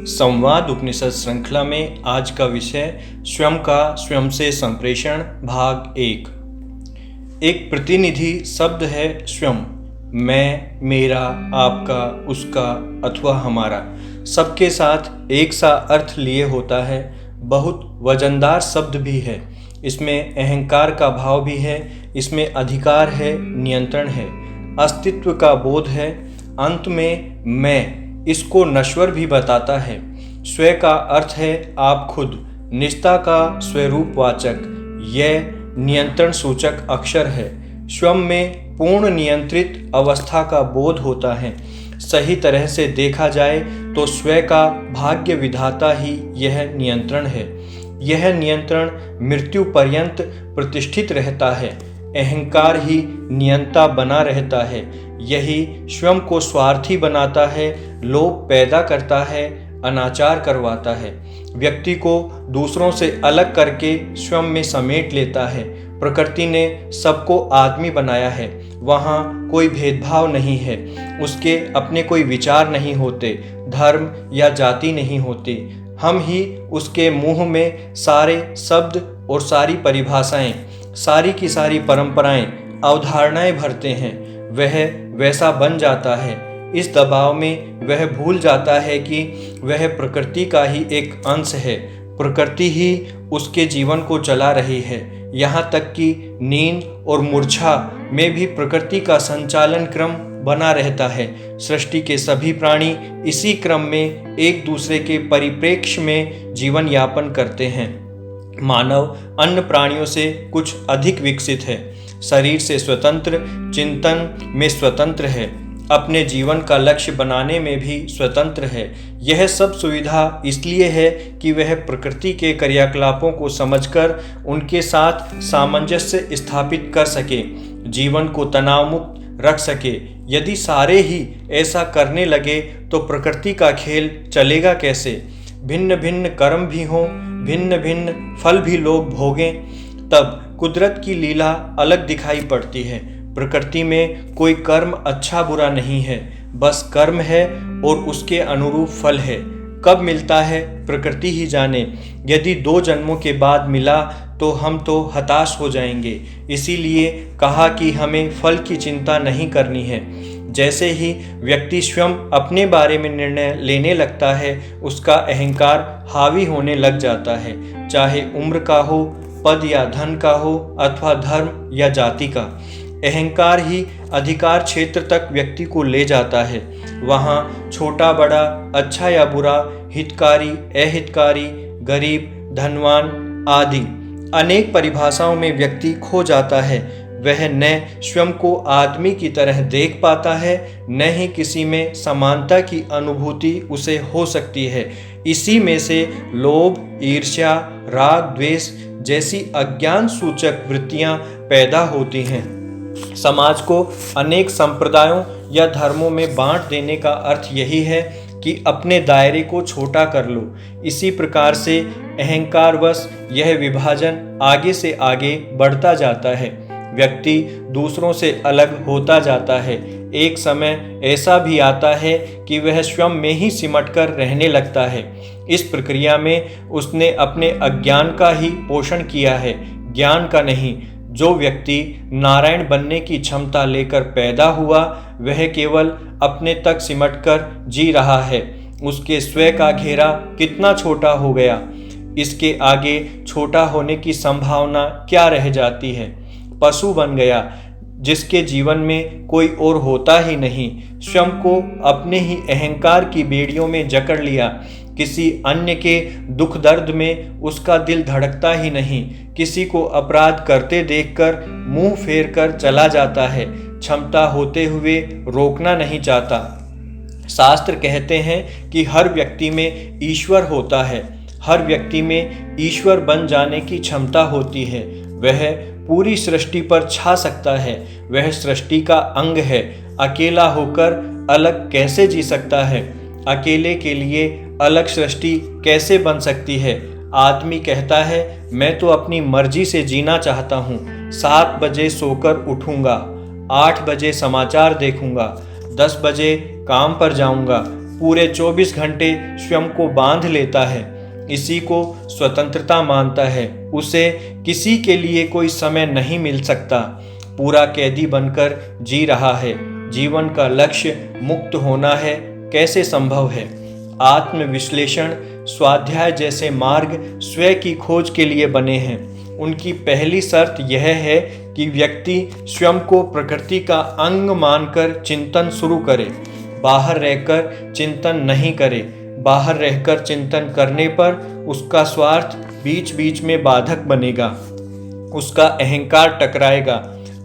संवाद उपनिषद श्रृंखला में आज का विषय स्वयं का स्वयं से संप्रेषण भाग 1। एक प्रतिनिधि शब्द है स्वयं। मैं, मेरा, आपका, उसका अथवा हमारा सबके साथ एक सा अर्थ लिए होता है। बहुत वजनदार शब्द भी है। इसमें अहंकार का भाव भी है, इसमें अधिकार है, नियंत्रण है, अस्तित्व का बोध है। अंत में मैं इसको नश्वर भी बताता है। स्व का अर्थ है आप खुद, निजता का स्वरूपवाचक, यह नियंत्रण सूचक अक्षर है। स्वयं में पूर्ण नियंत्रित अवस्था का बोध होता है। सही तरह से देखा जाए तो स्व का भाग्य विधाता ही यह नियंत्रण है। यह नियंत्रण मृत्यु पर्यंत प्रतिष्ठित रहता है। अहंकार ही नियंता बना रहता है। यही स्वयं को स्वार्थी बनाता है, लोभ पैदा करता है, अनाचार करवाता है, व्यक्ति को दूसरों से अलग करके स्वयं में समेट लेता है। प्रकृति ने सबको आदमी बनाया है, वहाँ कोई भेदभाव नहीं है। उसके अपने कोई विचार नहीं होते, धर्म या जाति नहीं होती। हम ही उसके मुंह में सारे शब्द और सारी परिभाषाएं, सारी की सारी परंपराएं, अवधारणाएं भरते हैं। वह वैसा बन जाता है। इस दबाव में वह भूल जाता है कि वह प्रकृति का ही एक अंश है। प्रकृति ही उसके जीवन को चला रही है। यहाँ तक कि नींद और मूर्छा में भी प्रकृति का संचालन क्रम बना रहता है। सृष्टि के सभी प्राणी इसी क्रम में एक दूसरे के परिप्रेक्ष्य में जीवन यापन करते हैं। मानव अन्य प्राणियों से कुछ अधिक विकसित है, शरीर से स्वतंत्र, चिंतन में स्वतंत्र है, अपने जीवन का लक्ष्य बनाने में भी स्वतंत्र है। यह सब सुविधा इसलिए है कि वह प्रकृति के क्रियाकलापों को समझकर उनके साथ सामंजस्य स्थापित कर सके, जीवन को तनाव मुक्त रख सके। यदि सारे ही ऐसा करने लगे तो प्रकृति का खेल चलेगा कैसे? भिन्न भिन्न कर्म भी हों, भिन्न भिन्न फल भी लोग भोगें, तब कुदरत की लीला अलग दिखाई पड़ती है। प्रकृति में कोई कर्म अच्छा बुरा नहीं है, बस कर्म है और उसके अनुरूप फल है। कब मिलता है प्रकृति ही जाने। यदि 2 जन्मों के बाद मिला तो हम तो हताश हो जाएंगे। इसीलिए कहा कि हमें फल की चिंता नहीं करनी है। जैसे ही व्यक्ति स्वयं अपने बारे में निर्णय लेने लगता है, उसका अहंकार हावी होने लग जाता है, चाहे उम्र का हो, पद या धन का हो, अथवा धर्म या जाति का। अहंकार ही अधिकार क्षेत्र तक व्यक्ति को ले जाता है। वहाँ छोटा बड़ा, अच्छा या बुरा, हितकारी अहितकारी, गरीब धनवान आदि अनेक परिभाषाओं में व्यक्ति खो जाता है। वह न स्वयं को आदमी की तरह देख पाता है, न ही किसी में समानता की अनुभूति उसे हो सकती है। इसी में से लोभ, ईर्ष्या, राग, द्वेष जैसी अज्ञान सूचक वृत्तियां पैदा होती हैं। समाज को अनेक संप्रदायों या धर्मों में बांट देने का अर्थ यही है कि अपने दायरे को छोटा कर लो। इसी प्रकार से अहंकारवश यह विभाजन आगे से आगे बढ़ता जाता है। व्यक्ति दूसरों से अलग होता जाता है। एक समय ऐसा भी आता है कि वह स्वयं में ही सिमटकर रहने लगता है। इस प्रक्रिया में उसने अपने अज्ञान का ही पोषण किया है, ज्ञान का नहीं। जो व्यक्ति नारायण बनने की क्षमता लेकर पैदा हुआ, वह केवल अपने तक सिमटकर जी रहा है। उसके स्व का घेरा कितना छोटा हो गया, इसके आगे छोटा होने की संभावना क्या रह जाती है। पशु बन गया, जिसके जीवन में कोई और होता ही नहीं। स्वयं को अपने ही अहंकार की बेड़ियों में जकड़ लिया। किसी अन्य के दुख दर्द में उसका दिल धड़कता ही नहीं। किसी को अपराध करते देखकर मुंह फेर कर चला जाता है, क्षमता होते हुए रोकना नहीं चाहता। शास्त्र कहते हैं कि हर व्यक्ति में ईश्वर होता है, हर व्यक्ति में ईश्वर बन जाने की क्षमता होती है। वह पूरी सृष्टि पर छा सकता है, वह सृष्टि का अंग है। अकेला होकर अलग कैसे जी सकता है? अकेले के लिए अलग सृष्टि कैसे बन सकती है? आदमी कहता है मैं तो अपनी मर्जी से जीना चाहता हूँ। 7 बजे सोकर उठूंगा, 8 बजे समाचार देखूंगा, 10 बजे काम पर जाऊंगा, पूरे 24 घंटे स्वयं को बांध लेता है, इसी को स्वतंत्रता मानता है। उसे किसी के लिए कोई समय नहीं मिल सकता, पूरा कैदी बनकर जी रहा है। जीवन का लक्ष्य मुक्त होना है, कैसे संभव है? आत्मविश्लेषण, स्वाध्याय जैसे मार्ग स्वयं की खोज के लिए बने हैं। उनकी पहली शर्त यह है कि व्यक्ति स्वयं को प्रकृति का अंग मानकर चिंतन शुरू करे, बाहर रहकर चिंतन नहीं करे। बाहर रहकर चिंतन करने पर उसका स्वार्थ बीच बीच में बाधक बनेगा, उसका अहंकार टकराएगा,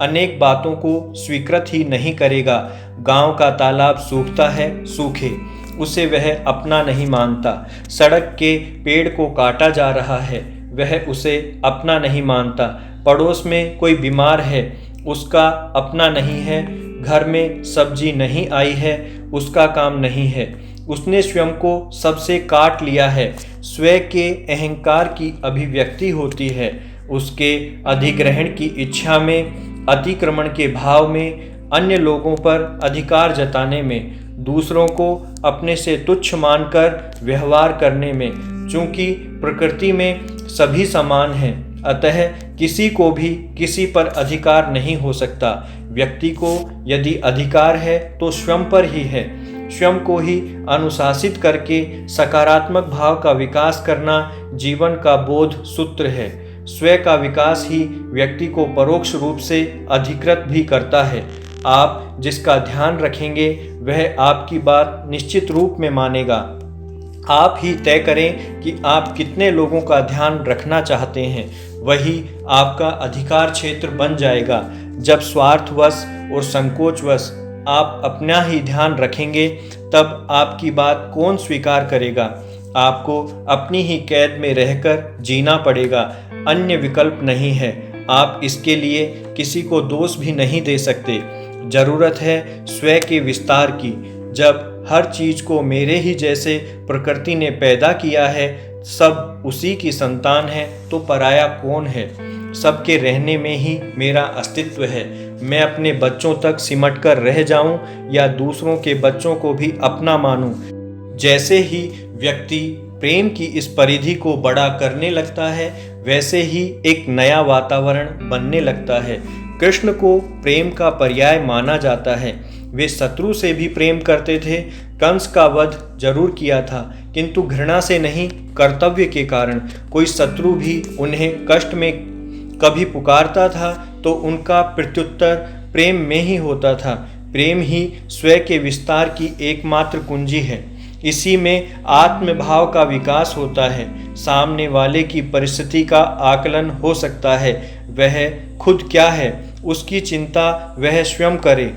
अनेक बातों को स्वीकृत ही नहीं करेगा। गांव का तालाब सूखता है, सूखे, उसे वह अपना नहीं मानता। सड़क के पेड़ को काटा जा रहा है, वह उसे अपना नहीं मानता। पड़ोस में कोई बीमार है, उसका अपना नहीं है। घर में सब्जी नहीं आई है, उसका काम नहीं है। उसने स्वयं को सबसे काट लिया है। स्वयं के अहंकार की अभिव्यक्ति होती है, उसके अधिग्रहण की इच्छा में, अतिक्रमण के भाव में, अन्य लोगों पर अधिकार जताने में, दूसरों को अपने से तुच्छ मानकर व्यवहार करने में। चूंकि प्रकृति में सभी समान हैं, अतः किसी को भी किसी पर अधिकार नहीं हो सकता। व्यक्ति को यदि अधिकार है तो स्वयं पर ही है। स्वयं को ही अनुशासित करके सकारात्मक भाव का विकास करना जीवन का बोध सूत्र है। स्वयं का विकास ही व्यक्ति को परोक्ष रूप से अधिकृत भी करता है। आप जिसका ध्यान रखेंगे वह आपकी बात निश्चित रूप में मानेगा। आप ही तय करें कि आप कितने लोगों का ध्यान रखना चाहते हैं, वही आपका अधिकार क्षेत्र बन जाएगा। जब स्वार्थवश और संकोचवश आप अपना ही ध्यान रखेंगे, तब आपकी बात कौन स्वीकार करेगा? आपको अपनी ही कैद में रहकर जीना पड़ेगा, अन्य विकल्प नहीं है। आप इसके लिए किसी को दोष भी नहीं दे सकते। जरूरत है स्वयं के विस्तार की। जब हर चीज को मेरे ही जैसे प्रकृति ने पैदा किया है, सब उसी की संतान है, तो पराया कौन है? सबके रहने में ही मेरा अस्तित्व है। मैं अपने बच्चों तक सिमट कर रह जाऊं या दूसरों के बच्चों को भी अपना मानूं। जैसे ही व्यक्ति प्रेम की इस परिधि को बड़ा करने लगता है, वैसे ही एक नया वातावरण बनने लगता है। कृष्ण को प्रेम का पर्याय माना जाता है। वे शत्रु से भी प्रेम करते थे। कंस का वध जरूर किया था, किंतु घृणा से नहीं, कर्तव्य के कारण। कोई शत्रु भी उन्हें कष्ट में कभी पुकारता था तो उनका प्रत्युत्तर प्रेम में ही होता था। प्रेम ही स्वयं के विस्तार की एकमात्र कुंजी है। इसी में आत्मभाव का विकास होता है। सामने वाले की परिस्थिति का आकलन हो सकता है। वह खुद क्या है, उसकी चिंता वह स्वयं करे।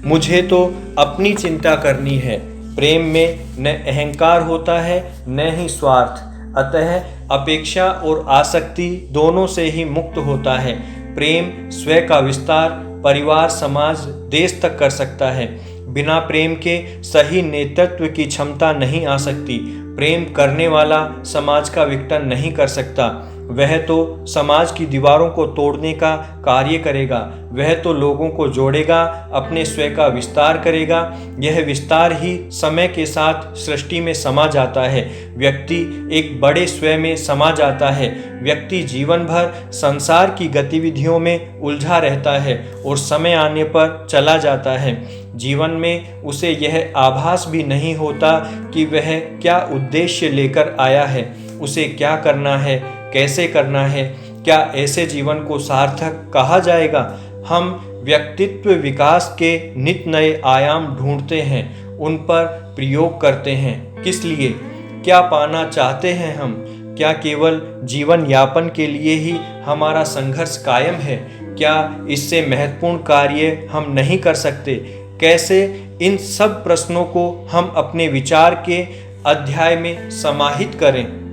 मुझे तो अपनी चिंता करनी है। प्रेम में न अहंकार होता है, न ही स्वार्थ। अतः अपेक्षा और आसक्ति दोनों से ही मुक्त होता है। प्रेम स्वयं का विस्तार परिवार, समाज, देश तक कर सकता है। बिना प्रेम के सही नेतृत्व की क्षमता नहीं आ सकती। प्रेम करने वाला समाज का विघटन नहीं कर सकता। वह तो समाज की दीवारों को तोड़ने का कार्य करेगा। वह तो लोगों को जोड़ेगा, अपने स्वयं का विस्तार करेगा। यह विस्तार ही समय के साथ सृष्टि में समा जाता है। व्यक्ति एक बड़े स्वयं में समा जाता है। व्यक्ति जीवन भर संसार की गतिविधियों में उलझा रहता है और समय आने पर चला जाता है। जीवन में उसे यह आभास भी नहीं होता कि वह क्या उद्देश्य लेकर आया है, उसे क्या करना है, कैसे करना है। क्या ऐसे जीवन को सार्थक कहा जाएगा? हम व्यक्तित्व विकास के नित नए आयाम ढूंढते हैं, उन पर प्रयोग करते हैं। किस लिए? क्या पाना चाहते हैं हम? क्या केवल जीवन यापन के लिए ही हमारा संघर्ष कायम है? क्या इससे महत्वपूर्ण कार्य हम नहीं कर सकते? कैसे इन सब प्रश्नों को हम अपने विचार के अध्याय में समाहित करें?